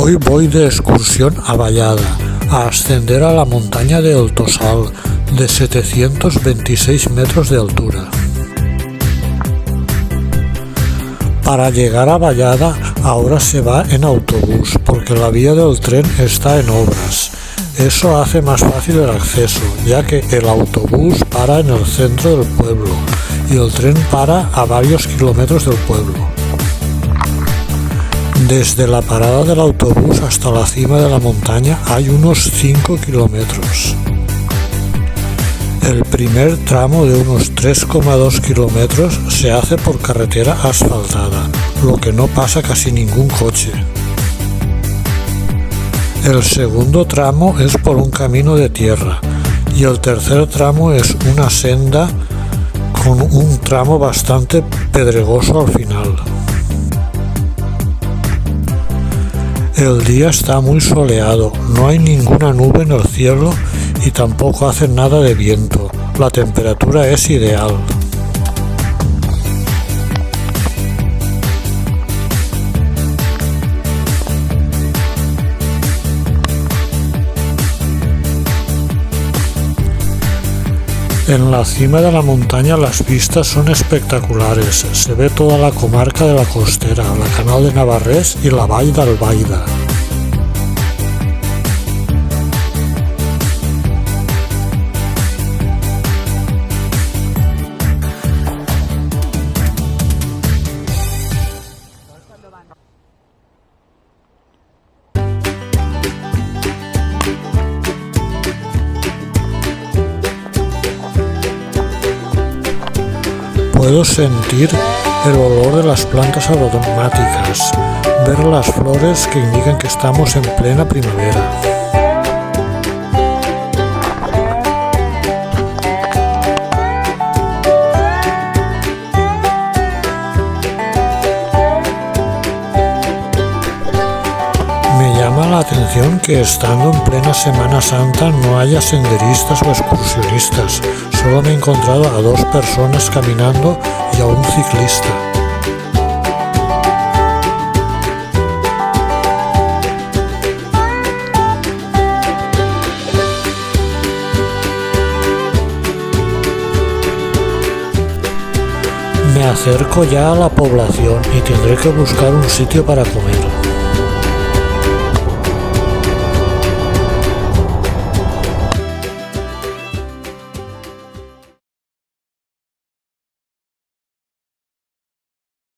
Hoy voy de excursión a Vallada, a ascender a la montaña de El Tossal, de 726 metros de altura. Para llegar a Vallada ahora se va en autobús, porque la vía del tren está en obras. Eso hace más fácil el acceso, ya que el autobús para en el centro del pueblo y el tren para a varios kilómetros del pueblo. Desde la parada del autobús hasta la cima de la montaña hay unos 5 kilómetros. El primer tramo de unos 3,2 kilómetros se hace por carretera asfaltada, lo que no pasa casi ningún coche. El segundo tramo es por un camino de tierra y el tercer tramo es una senda con un tramo bastante pedregoso al final. El día está muy soleado, no hay ninguna nube en el cielo y tampoco hace nada de viento. La temperatura es ideal. En la cima de la montaña las vistas son espectaculares, se ve toda la comarca de la Costera, la Canal de Navarrés y la Vall d'Albaida. Puedo sentir el olor de las plantas aromáticas, ver las flores que indican que estamos en plena primavera. Me llama la atención que estando en plena Semana Santa no haya senderistas o excursionistas. Solo me he encontrado a 2 personas caminando y a un ciclista. Me acerco ya a la población y tendré que buscar un sitio para comer.